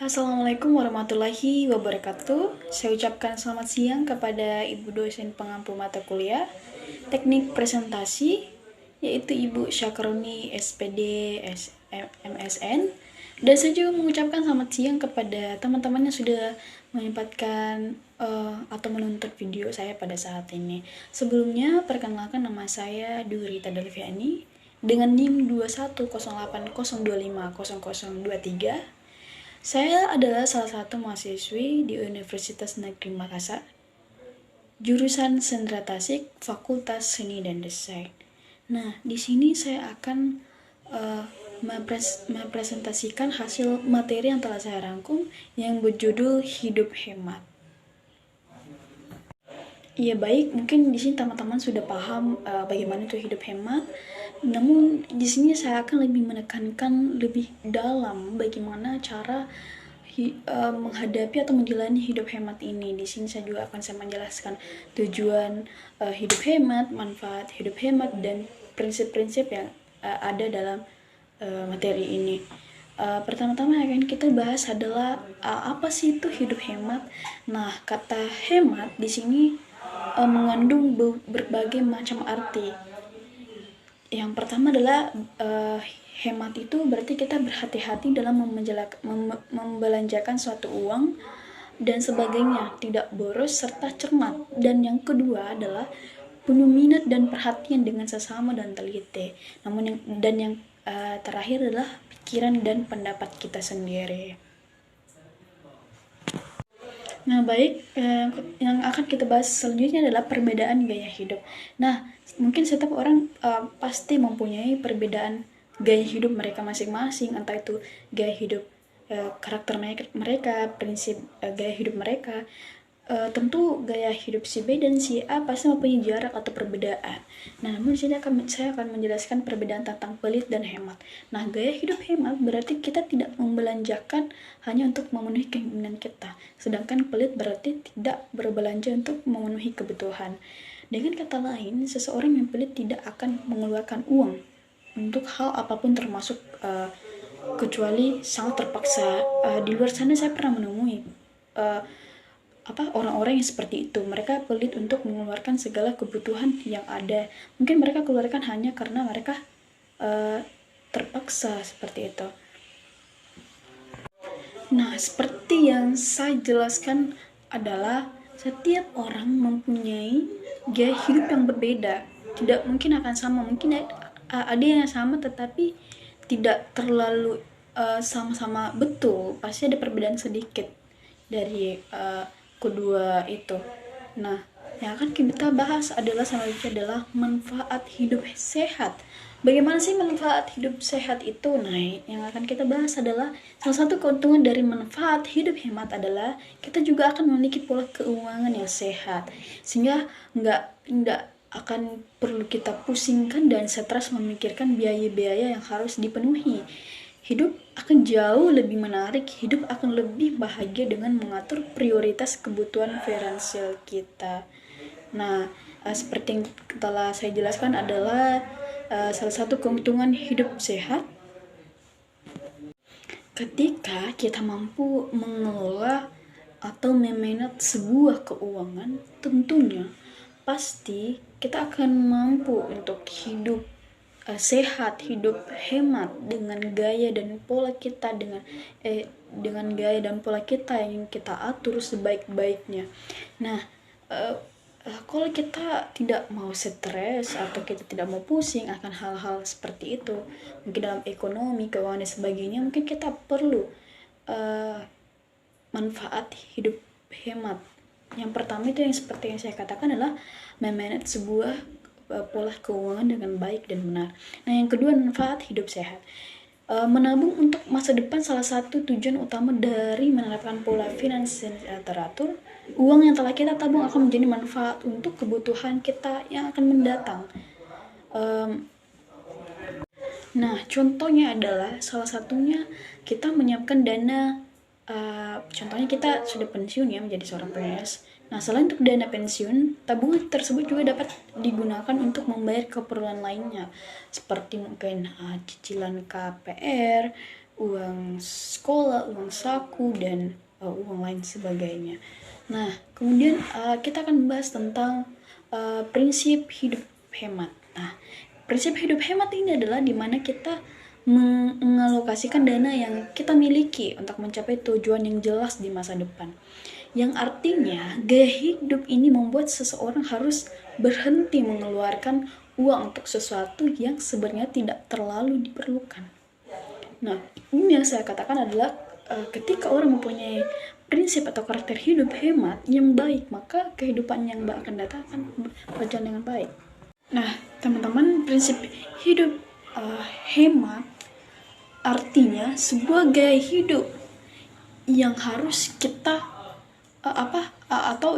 Assalamualaikum warahmatullahi wabarakatuh. Saya ucapkan selamat siang kepada Ibu dosen pengampu mata kuliah Teknik Presentasi, yaitu Ibu Syakroni SPD MSN. Dan saya juga mengucapkan selamat siang kepada teman-teman yang sudah menyempatkan atau menonton video saya pada saat ini. Sebelumnya, perkenalkan nama saya Durita Dalviani dengan NIM 21080250023. Saya adalah salah satu mahasiswi di Universitas Negeri Makassar, jurusan Sendra Tasik, Fakultas Seni dan Desain. Nah, di sini saya akan mempresentasikan hasil materi yang telah saya rangkum yang berjudul Hidup Hemat. Iya baik, mungkin di sini teman-teman sudah paham bagaimana itu hidup hemat. Namun di sini saya akan lebih menekankan lebih dalam bagaimana cara menghadapi atau menjalani hidup hemat ini. Di sini saya juga akan menjelaskan tujuan hidup hemat, manfaat hidup hemat, dan prinsip-prinsip yang ada dalam materi ini. Pertama-tama yang akan kita bahas adalah apa sih itu hidup hemat. Nah, kata hemat di sini mengandung berbagai macam arti. Yang pertama adalah hemat itu berarti kita berhati-hati dalam membelanjakan suatu uang dan sebagainya, tidak boros serta cermat. Dan yang kedua adalah penuh minat dan perhatian dengan sesama dan teliti. Namun yang terakhir adalah pikiran dan pendapat kita sendiri. Nah baik, yang akan kita bahas selanjutnya adalah perbedaan gaya hidup. Nah, mungkin setiap orang pasti mempunyai perbedaan gaya hidup mereka masing-masing, entah itu gaya hidup karakter mereka, prinsip gaya hidup mereka. Tentu gaya hidup si B dan si A pasti mempunyai jarak atau perbedaan. Nah, namun di sini saya akan menjelaskan perbedaan tentang pelit dan hemat. Nah, gaya hidup hemat berarti kita tidak membelanjakan hanya untuk memenuhi keinginan kita, sedangkan pelit berarti tidak berbelanja untuk memenuhi kebutuhan. Dengan kata lain, seseorang yang pelit tidak akan mengeluarkan uang untuk hal apapun, termasuk kecuali sangat terpaksa. Di luar sana saya pernah menemui orang-orang yang seperti itu. Mereka pelit untuk mengeluarkan segala kebutuhan yang ada. Mungkin mereka keluarkan hanya karena mereka terpaksa seperti itu. Nah, seperti yang saya jelaskan adalah setiap orang mempunyai gaya hidup yang berbeda. Tidak mungkin akan sama. Mungkin ada yang sama tetapi tidak terlalu sama-sama betul. Pasti ada perbedaan sedikit dari kedua itu. Nah, yang akan kita bahas adalah selanjutnya adalah manfaat hidup sehat. Bagaimana sih manfaat hidup sehat itu? Nah, yang akan kita bahas adalah salah satu keuntungan dari manfaat hidup hemat adalah kita juga akan memiliki pola keuangan yang sehat, sehingga nggak akan perlu kita pusingkan dan stres memikirkan biaya-biaya yang harus dipenuhi. Hidup akan jauh lebih menarik, hidup akan lebih bahagia dengan mengatur prioritas kebutuhan finansial kita. Nah, seperti yang telah saya jelaskan adalah salah satu keuntungan hidup sehat ketika kita mampu mengelola atau memanage sebuah keuangan. Tentunya pasti kita akan mampu untuk hidup sehat, hidup hemat dengan gaya dan pola kita dengan gaya dan pola kita yang kita atur sebaik-baiknya. Nah, kalau kita tidak mau stres atau kita tidak mau pusing akan hal-hal seperti itu, mungkin dalam ekonomi, keuangan dan sebagainya, mungkin kita perlu manfaat hidup hemat. Yang pertama itu yang seperti yang saya katakan adalah memanage sebuah pola keuangan dengan baik dan benar. Nah, yang kedua manfaat hidup sehat. Menabung untuk masa depan salah satu tujuan utama dari menerapkan pola finansial teratur. Uang yang telah kita tabung akan menjadi manfaat untuk kebutuhan kita yang akan mendatang. Nah, contohnya adalah salah satunya kita menyiapkan dana. Contohnya kita sudah pensiun ya, menjadi seorang PNS. Nah, selain untuk dana pensiun, tabungan tersebut juga dapat digunakan untuk membayar keperluan lainnya, seperti mungkin cicilan KPR, uang sekolah, uang saku, dan uang lain sebagainya. Nah, kemudian kita akan membahas tentang prinsip hidup hemat. Nah, prinsip hidup hemat ini adalah dimana kita mengalokasikan dana yang kita miliki untuk mencapai tujuan yang jelas di masa depan. Yang artinya, gaya hidup ini membuat seseorang harus berhenti mengeluarkan uang untuk sesuatu yang sebenarnya tidak terlalu diperlukan. Nah, ini yang saya katakan adalah ketika orang mempunyai prinsip atau karakter hidup hemat yang baik, maka kehidupan yang akan datang akan berjalan dengan baik. Nah, teman-teman, prinsip hidup hemat artinya sebuah gaya hidup yang harus kita atau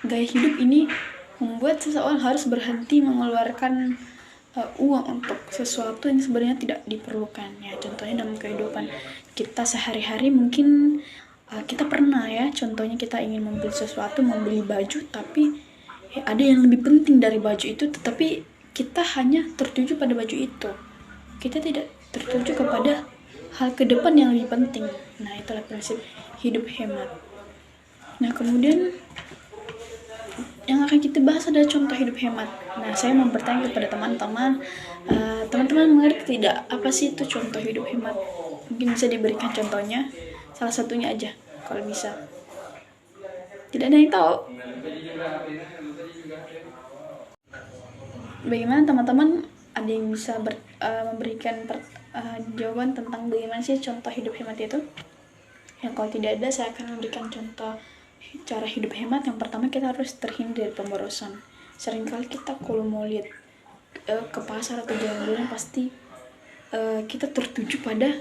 gaya hidup ini membuat seseorang harus berhenti mengeluarkan uang untuk sesuatu yang sebenarnya tidak diperlukan. Ya, contohnya dalam kehidupan kita sehari-hari mungkin kita pernah ya, contohnya kita ingin membeli sesuatu, membeli baju, tapi ada yang lebih penting dari baju itu, tetapi kita hanya tertuju pada baju itu. Kita tidak tertuju kepada hal ke depan yang lebih penting. Nah, itulah prinsip hidup hemat. Nah, kemudian yang akan kita bahas adalah contoh hidup hemat. Nah, saya mau bertanya kepada teman-teman, teman-teman mengerti tidak apa sih itu contoh hidup hemat? Mungkin bisa diberikan contohnya, salah satunya aja kalau bisa. Tidak ada yang tahu. Bagaimana teman-teman, ada yang bisa memberikan jawaban tentang bagaimana sih contoh hidup hemat itu? Ya, kalau tidak ada, saya akan memberikan contoh cara hidup hemat. Yang pertama, kita harus terhindar dari pemborosan. Seringkali kita kalau mau lihat ke pasar atau jalan-jalan, pasti kita tertuju pada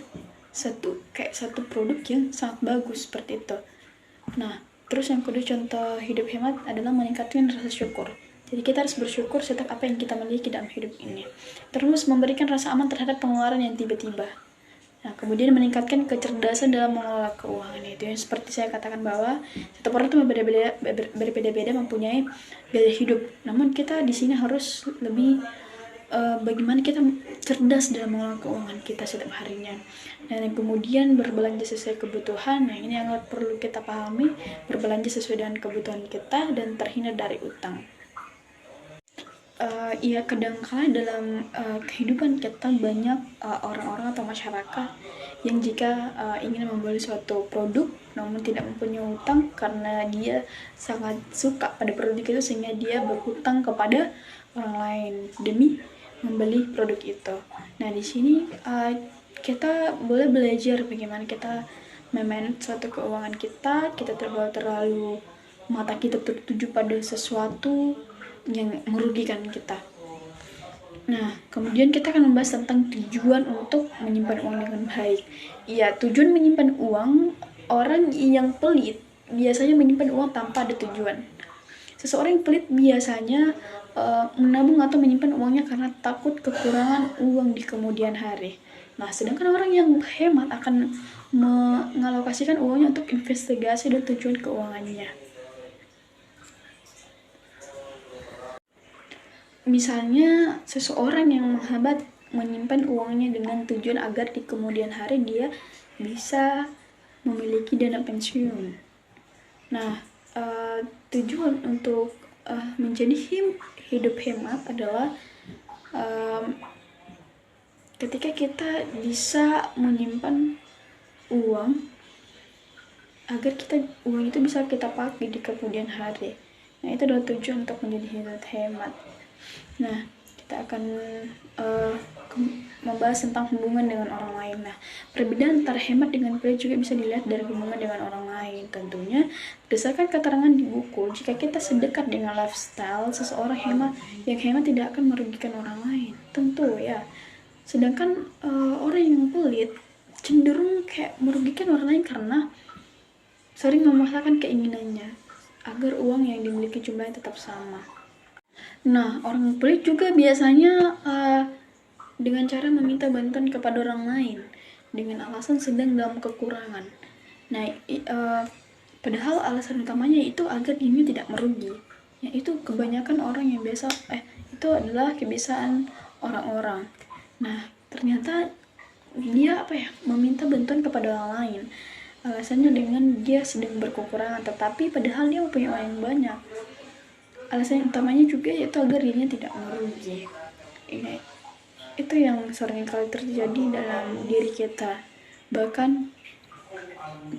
satu produk yang sangat bagus seperti itu. Nah, terus yang kedua contoh hidup hemat adalah meningkatkan rasa syukur. Jadi kita harus bersyukur setiap apa yang kita miliki dalam hidup ini. Terus memberikan rasa aman terhadap pengeluaran yang tiba-tiba. Nah, kemudian meningkatkan kecerdasan dalam mengelola keuangan. Itu yang seperti saya katakan bahwa setiap orang itu berbeda-beda mempunyai gaya hidup. Namun kita di sini harus lebih bagaimana kita cerdas dalam mengelola keuangan kita setiap harinya. Dan kemudian berbelanja sesuai kebutuhan. Nah, ini yang perlu kita pahami, berbelanja sesuai dengan kebutuhan kita dan terhindar dari utang. Iya, kadang-kala dalam kehidupan kita banyak orang-orang atau masyarakat yang jika ingin membeli suatu produk namun tidak mempunyai utang karena dia sangat suka pada produk itu, sehingga dia berhutang kepada orang lain demi membeli produk itu. Nah, di sini kita boleh belajar bagaimana kita memanage suatu keuangan kita. Kita terlalu mata kita tertuju pada sesuatu yang merugikan kita. Nah, kemudian kita akan membahas tentang tujuan untuk menyimpan uang dengan baik. Iya, tujuan menyimpan uang, orang yang pelit biasanya menyimpan uang tanpa ada tujuan. Seseorang yang pelit biasanya menabung atau menyimpan uangnya karena takut kekurangan uang di kemudian hari. Nah, sedangkan orang yang hemat akan mengalokasikan uangnya untuk investigasi dan tujuan keuangannya. Misalnya seseorang yang menghemat menyimpan uangnya dengan tujuan agar di kemudian hari dia bisa memiliki dana pensiun. Nah, tujuan untuk menjadi hidup hemat adalah ketika kita bisa menyimpan uang agar uang itu bisa kita pakai di kemudian hari. Nah, itu adalah tujuan untuk menjadi hidup hemat. Nah, kita akan membahas tentang hubungan dengan orang lain. Nah, perbedaan antara hemat dengan pelit juga bisa dilihat dari hubungan dengan orang lain. Tentunya, berdasarkan keterangan di buku, jika kita sedekat dengan lifestyle seseorang yang hemat tidak akan merugikan orang lain. Tentu ya. Sedangkan orang yang pelit cenderung kayak merugikan orang lain karena sering memaksakan keinginannya agar uang yang dimiliki jumlahnya tetap sama. Nah, orang pelit juga biasanya dengan cara meminta bantuan kepada orang lain dengan alasan sedang dalam kekurangan. Nah, padahal alasan utamanya itu agar dirinya tidak merugi. Ya, itu kebanyakan orang yang itu adalah kebiasaan orang-orang. Nah, ternyata dia meminta bantuan kepada orang lain. Alasannya dengan dia sedang berkekurangan, tetapi padahal dia punya uang yang banyak. Alasan utamanya juga yaitu agar dirinya tidak merugi. Itu yang sering kali terjadi dalam diri kita. Bahkan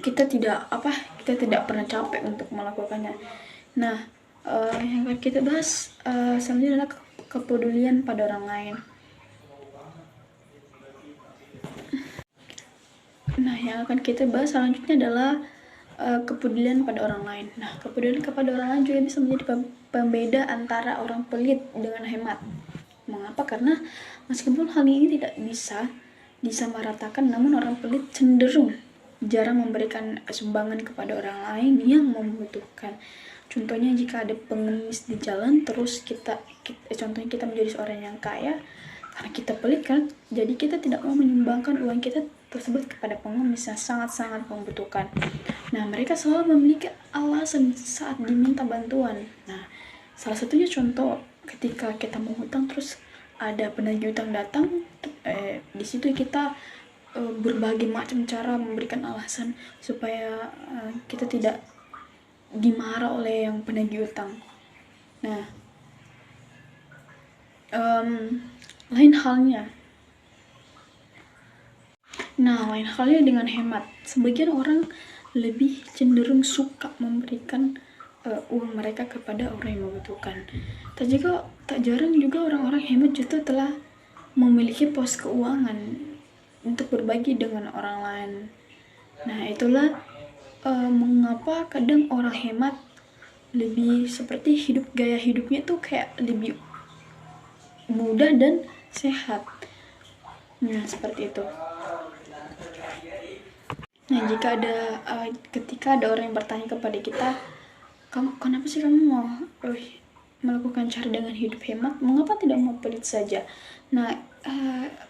kita tidak pernah capek untuk melakukannya. Nah, yang akan kita bahas selanjutnya adalah kepedulian pada orang lain. Nah, yang akan kita bahas selanjutnya adalah kepedulian pada orang lain. Nah, kepedulian kepada orang lain juga bisa menjadi pembeda antara orang pelit dengan hemat. Mengapa? Karena meskipun hal ini tidak bisa disamaratakan, namun orang pelit cenderung jarang memberikan sumbangan kepada orang lain yang membutuhkan. Contohnya jika ada pengemis di jalan, terus contohnya kita menjadi seorang yang kaya, karena kita pelit kan, jadi kita tidak mau menyumbangkan uang kita tersebut kepada pengemis yang sangat-sangat membutuhkan. Nah, mereka selalu memiliki alasan saat diminta bantuan. Nah, salah satunya contoh ketika kita mau hutang, terus ada penagih hutang datang, di situ kita berbagai macam cara memberikan alasan supaya kita tidak dimarah oleh yang penagih hutang. Nah, lain halnya dengan hemat. Sebagian orang lebih cenderung suka memberikan uang mereka kepada orang yang membutuhkan. Tak jarang juga orang-orang hemat justru telah memiliki pos keuangan untuk berbagi dengan orang lain. Nah, itulah mengapa kadang orang hemat lebih seperti gaya hidupnya tuh kayak lebih mudah dan sehat. Nah, seperti itu. Nah, ketika ada orang yang bertanya kepada kita, kenapa sih kamu mau melakukan cara dengan hidup hemat? Mengapa tidak mau pelit saja? Nah,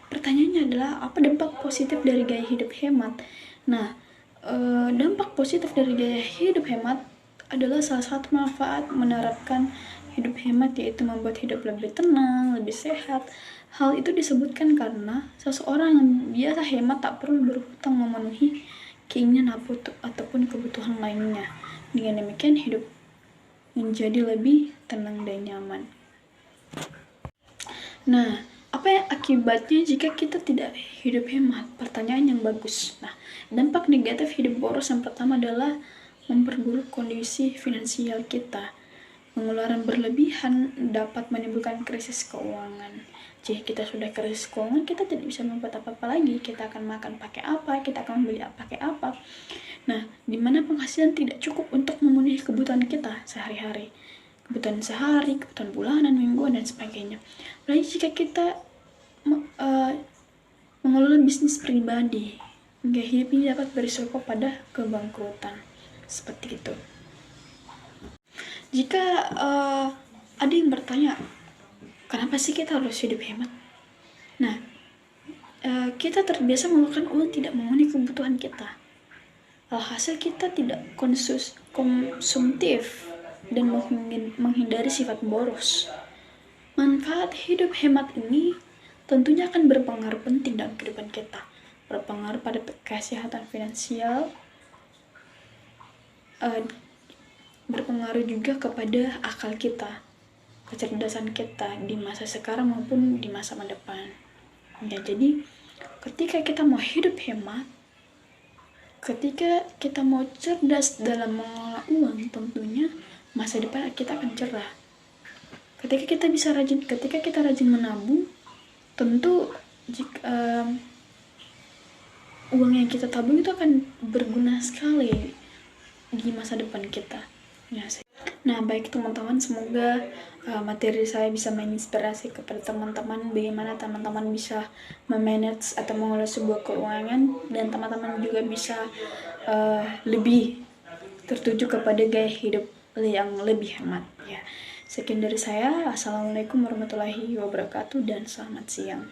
pertanyaannya adalah apa dampak positif dari gaya hidup hemat? Nah, dampak positif dari gaya hidup hemat adalah salah satu manfaat menerapkan hidup hemat, yaitu membuat hidup lebih tenang, lebih sehat. Hal itu disebutkan karena seseorang yang biasa hemat tak perlu berhutang memenuhi keinginan ataupun kebutuhan lainnya. Dengan demikian hidup menjadi lebih tenang dan nyaman. Nah, apa yang akibatnya jika kita tidak hidup hemat? Pertanyaan yang bagus. Nah, dampak negatif hidup boros yang pertama adalah memperburuk kondisi finansial kita. Pengeluaran berlebihan dapat menimbulkan krisis keuangan. Jika kita sudah krisis keuangan, kita tidak bisa membuat apa-apa lagi. Kita akan makan pakai apa, kita akan beli pakai apa. Nah, di mana penghasilan tidak cukup untuk memenuhi kebutuhan kita sehari-hari. Kebutuhan sehari, kebutuhan bulanan, mingguan, dan sebagainya. Apalagi jika kita mengelola bisnis pribadi, gaya hidup ini dapat berisiko pada kebangkrutan. Seperti itu. Jika ada yang bertanya, kenapa sih kita harus hidup hemat? Nah, kita terbiasa mengeluarkan uang tidak memenuhi kebutuhan kita. Alhasil kita tidak konsumtif dan menghindari sifat boros. Manfaat hidup hemat ini tentunya akan berpengaruh penting dalam kehidupan kita. Berpengaruh pada kesehatan finansial, berpengaruh juga kepada akal kita, kecerdasan kita di masa sekarang maupun di masa depan. Ya, jadi ketika kita mau hidup hemat, ketika kita mau cerdas dalam mengelola uang, tentunya masa depan kita akan cerah. Ketika kita rajin menabung, tentu uang yang kita tabung itu akan berguna sekali di masa depan kita. Nah, baik teman-teman, semoga materi saya bisa menginspirasi kepada teman-teman bagaimana teman-teman bisa memanage atau mengelola sebuah keuangan, dan teman-teman juga bisa lebih tertuju kepada gaya hidup yang lebih hemat. Ya, sekian dari saya. Assalamualaikum warahmatullahi wabarakatuh dan selamat siang.